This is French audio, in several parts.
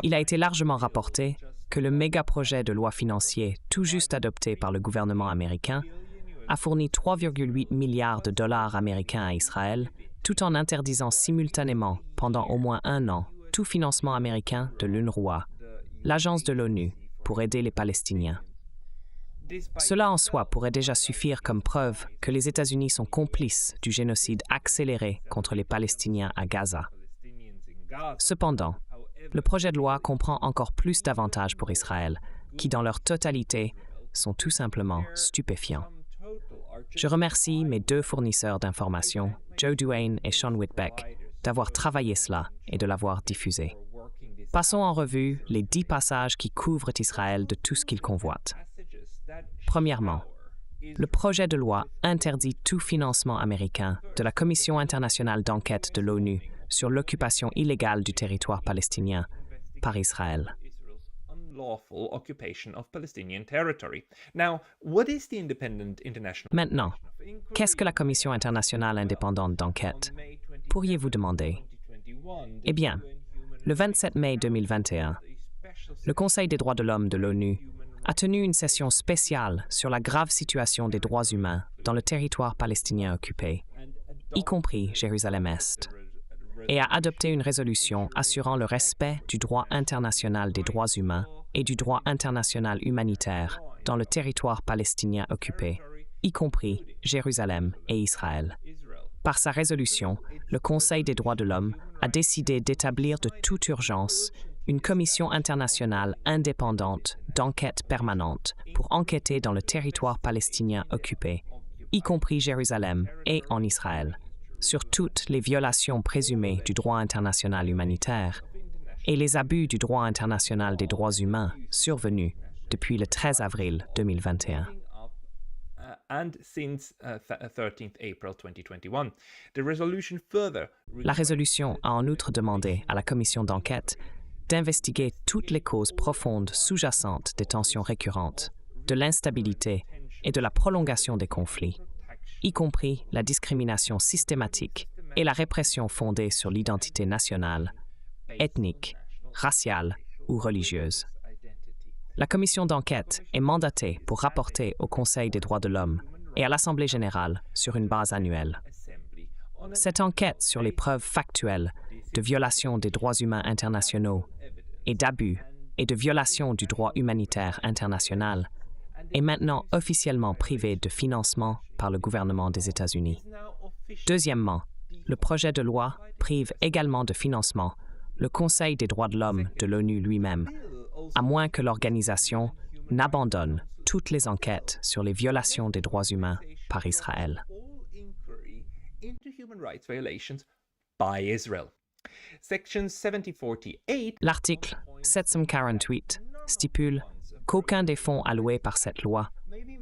Il a été largement rapporté que le méga-projet de loi financier tout juste adopté par le gouvernement américain a fourni 3,8 milliards de dollars américains à Israël, tout en interdisant simultanément, pendant au moins un an, tout financement américain de l'UNRWA, l'agence de l'ONU, pour aider les Palestiniens. Cela en soi pourrait déjà suffire comme preuve que les États-Unis sont complices du génocide accéléré contre les Palestiniens à Gaza. Cependant, le projet de loi comprend encore plus d'avantages pour Israël, qui dans leur totalité sont tout simplement stupéfiants. Je remercie mes deux fournisseurs d'informations, Joe Duane et Sean Whitbeck, d'avoir travaillé cela et de l'avoir diffusé. Passons en revue les 10 passages qui couvrent Israël de tout ce qu'il convoite. Premièrement, le projet de loi interdit tout financement américain de la Commission internationale d'enquête de l'ONU sur l'occupation illégale du territoire palestinien par Israël. Maintenant, qu'est-ce que la Commission internationale indépendante d'enquête? Pourriez-vous demander? Eh bien, le 27 mai 2021, le Conseil des droits de l'homme de l'ONU a tenu une session spéciale sur la grave situation des droits humains dans le territoire palestinien occupé, y compris Jérusalem-Est, et a adopté une résolution assurant le respect du droit international des droits humains et du droit international humanitaire dans le territoire palestinien occupé, y compris Jérusalem et Israël. Par sa résolution, le Conseil des droits de l'homme a décidé d'établir de toute urgence une commission internationale indépendante d'enquête permanente pour enquêter dans le territoire palestinien occupé, y compris Jérusalem et en Israël, sur toutes les violations présumées du droit international humanitaire et les abus du droit international des droits humains survenus depuis le 13 avril 2021. La résolution a en outre demandé à la commission d'enquête d'investiguer toutes les causes profondes sous-jacentes des tensions récurrentes, de l'instabilité et de la prolongation des conflits, y compris la discrimination systématique et la répression fondée sur l'identité nationale, ethnique, raciale ou religieuse. La commission d'enquête est mandatée pour rapporter au Conseil des droits de l'homme et à l'Assemblée générale sur une base annuelle. Cette enquête sur les preuves factuelles de violation des droits humains internationaux et d'abus et de violation du droit humanitaire international est maintenant officiellement privée de financement par le gouvernement des États-Unis. Deuxièmement, le projet de loi prive également de financement le Conseil des droits de l'homme de l'ONU lui-même, à moins que l'organisation n'abandonne toutes les enquêtes sur les violations des droits humains par Israël. L'article 748 stipule qu'aucun des fonds alloués par cette loi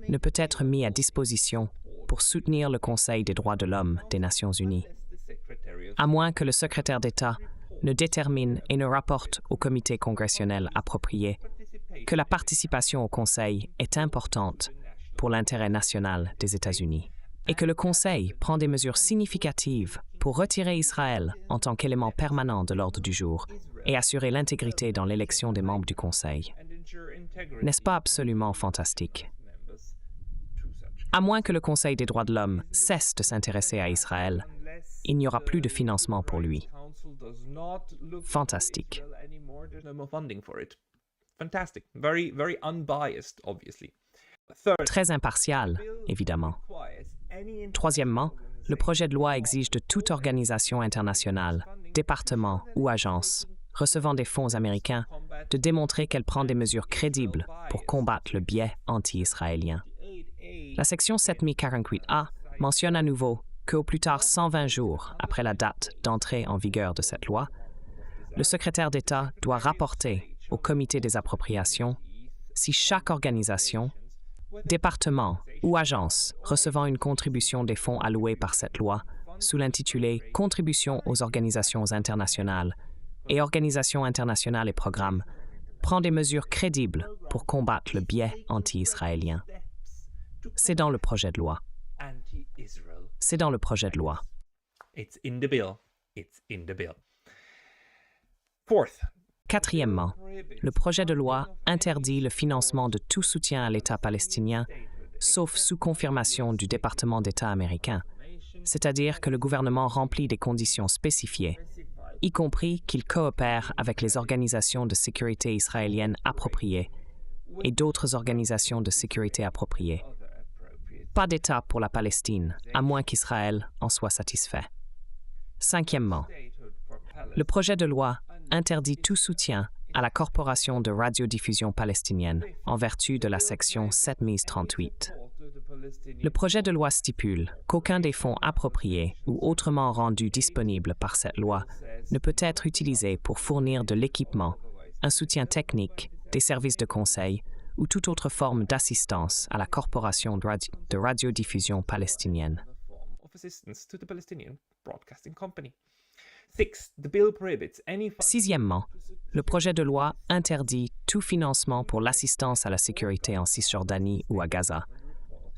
ne peut être mis à disposition pour soutenir le Conseil des droits de l'homme des Nations unies, à moins que le secrétaire d'État ne détermine et ne rapporte au comité congressionnel approprié que la participation au Conseil est importante pour l'intérêt national des États-Unis et que le Conseil prend des mesures significatives pour retirer Israël en tant qu'élément permanent de l'ordre du jour et assurer l'intégrité dans l'élection des membres du Conseil. N'est-ce pas absolument fantastique? À moins que le Conseil des droits de l'homme cesse de s'intéresser à Israël, il n'y aura plus de financement pour lui. Fantastique. Très impartial, évidemment. Troisièmement, le projet de loi exige de toute organisation internationale, département ou agence recevant des fonds américains de démontrer qu'elle prend des mesures crédibles pour combattre le biais anti-israélien. La section 7048A mentionne à nouveau qu'au plus tard 120 jours après la date d'entrée en vigueur de cette loi, le secrétaire d'État doit rapporter au comité des appropriations si chaque organisation, département ou agence recevant une contribution des fonds alloués par cette loi sous l'intitulé « Contribution aux organisations internationales » et « Organisations internationales et programmes » prend des mesures crédibles pour combattre le biais anti-israélien. C'est dans le projet de loi. C'est dans le projet de loi. It's in the bill. It's in the bill. Quatrièmement, le projet de loi interdit le financement de tout soutien à l'État palestinien, sauf sous confirmation du département d'État américain, c'est-à-dire que le gouvernement remplit des conditions spécifiées, y compris qu'il coopère avec les organisations de sécurité israéliennes appropriées et d'autres organisations de sécurité appropriées. Pas d'État pour la Palestine, à moins qu'Israël en soit satisfait. Cinquièmement, le projet de loi interdit tout soutien à la Corporation de radiodiffusion palestinienne en vertu de la section 7038. Le projet de loi stipule qu'aucun des fonds appropriés ou autrement rendus disponibles par cette loi ne peut être utilisé pour fournir de l'équipement, un soutien technique, des services de conseil ou toute autre forme d'assistance à la Corporation de radiodiffusion palestinienne. Sixièmement, le projet de loi interdit tout financement pour l'assistance à la sécurité en Cisjordanie ou à Gaza,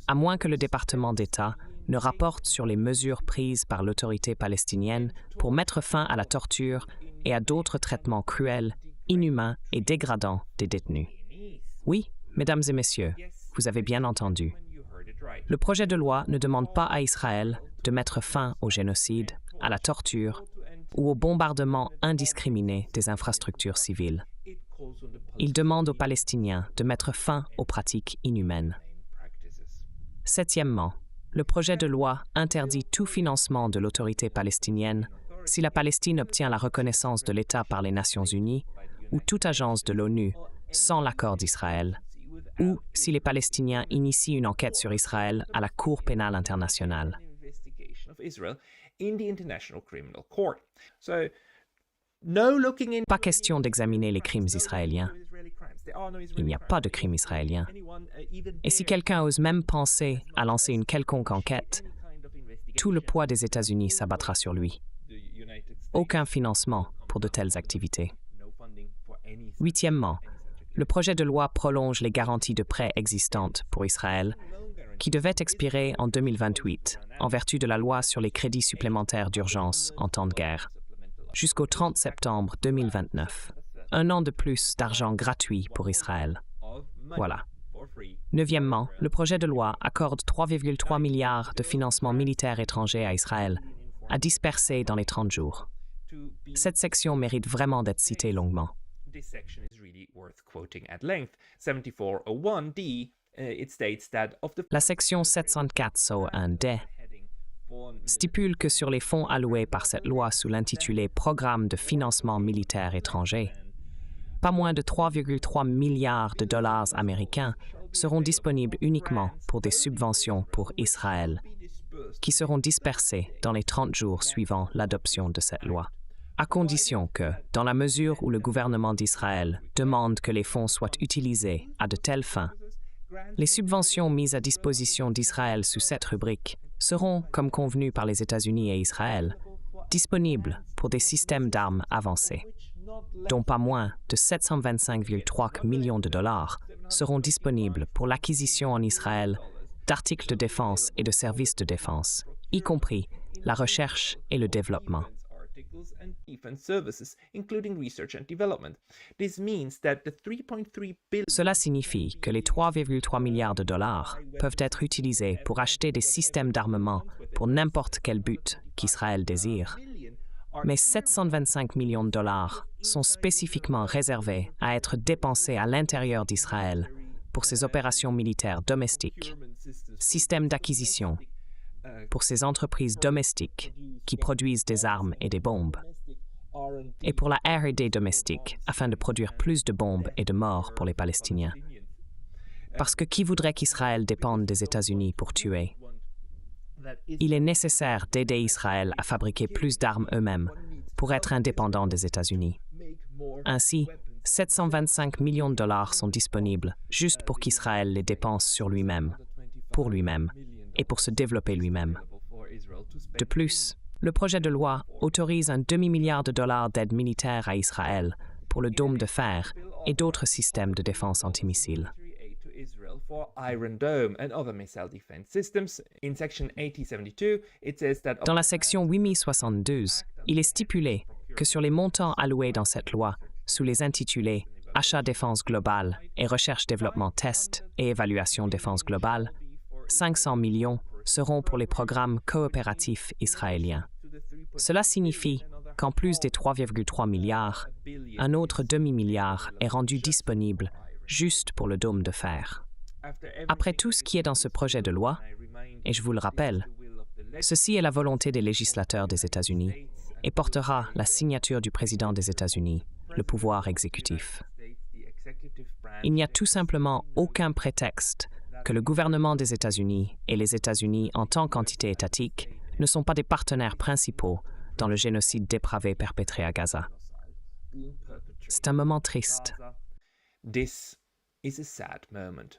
à moins que le département d'État ne rapporte sur les mesures prises par l'autorité palestinienne pour mettre fin à la torture et à d'autres traitements cruels, inhumains et dégradants des détenus. Oui, mesdames et messieurs, vous avez bien entendu. Le projet de loi ne demande pas à Israël de mettre fin au génocide, à la torture ou au bombardement indiscriminé des infrastructures civiles. Il demande aux Palestiniens de mettre fin aux pratiques inhumaines. Septièmement, le projet de loi interdit tout financement de l'autorité palestinienne si la Palestine obtient la reconnaissance de l'État par les Nations unies ou toute agence de l'ONU sans l'accord d'Israël, ou si les Palestiniens initient une enquête sur Israël à la Cour pénale internationale. Pas question d'examiner les crimes israéliens. Il n'y a pas de crime israélien. Et si quelqu'un ose même penser à lancer une quelconque enquête, tout le poids des États-Unis s'abattra sur lui. Aucun financement pour de telles activités. Huitièmement, le projet de loi prolonge les garanties de prêt existantes pour Israël, qui devaient expirer en 2028, en vertu de la loi sur les crédits supplémentaires d'urgence en temps de guerre, jusqu'au 30 septembre 2029. Un an de plus d'argent gratuit pour Israël. Voilà. Neuvièmement, le projet de loi accorde 3,3 milliards de financement militaire étranger à Israël, à disperser dans les 30 jours. Cette section mérite vraiment d'être citée longuement. La section 704-1D stipule que sur les fonds alloués par cette loi sous l'intitulé « Programme de financement militaire étranger », pas moins de 3,3 milliards de dollars américains seront disponibles uniquement pour des subventions pour Israël, qui seront dispersées dans les 30 jours suivant l'adoption de cette loi, à condition que, dans la mesure où le gouvernement d'Israël demande que les fonds soient utilisés à de telles fins, les subventions mises à disposition d'Israël sous cette rubrique seront, comme convenu par les États-Unis et Israël, disponibles pour des systèmes d'armes avancés, dont pas moins de 725,3 millions de dollars seront disponibles pour l'acquisition en Israël d'articles de défense et de services de défense, y compris la recherche et le développement. Cela signifie que les 3,3 milliards de dollars peuvent être utilisés pour acheter des systèmes d'armement pour n'importe quel but qu'Israël désire. Mais 725 millions de dollars sont spécifiquement réservés à être dépensés à l'intérieur d'Israël pour ses opérations militaires domestiques, systèmes d'acquisition, pour ses entreprises domestiques qui produisent des armes et des bombes, et pour la R&D domestique afin de produire plus de bombes et de morts pour les Palestiniens. Parce que qui voudrait qu'Israël dépende des États-Unis pour tuer? Il est nécessaire d'aider Israël à fabriquer plus d'armes eux-mêmes pour être indépendant des États-Unis. Ainsi, 725 millions de dollars sont disponibles juste pour qu'Israël les dépense sur lui-même, pour lui-même, et pour se développer lui-même. De plus, le projet de loi autorise un demi-milliard de dollars d'aide militaire à Israël pour le dôme de fer et d'autres systèmes de défense antimissiles. Dans la section 8072, il est stipulé que sur les montants alloués dans cette loi, sous les intitulés Achat défense globale et recherche-développement test et évaluation défense globale, 500 millions seront pour les programmes coopératifs israéliens. Cela signifie qu'en plus des 3,3 milliards, un autre demi-milliard est rendu disponible juste pour le dôme de fer. Après tout ce qui est dans ce projet de loi, et je vous le rappelle, ceci est la volonté des législateurs des États-Unis et portera la signature du président des États-Unis, le pouvoir exécutif. Il n'y a tout simplement aucun prétexte que le gouvernement des États-Unis et les États-Unis en tant qu'entité étatique ne sont pas des partenaires principaux dans le génocide dépravé perpétré à Gaza. C'est un moment triste. This is a sad moment.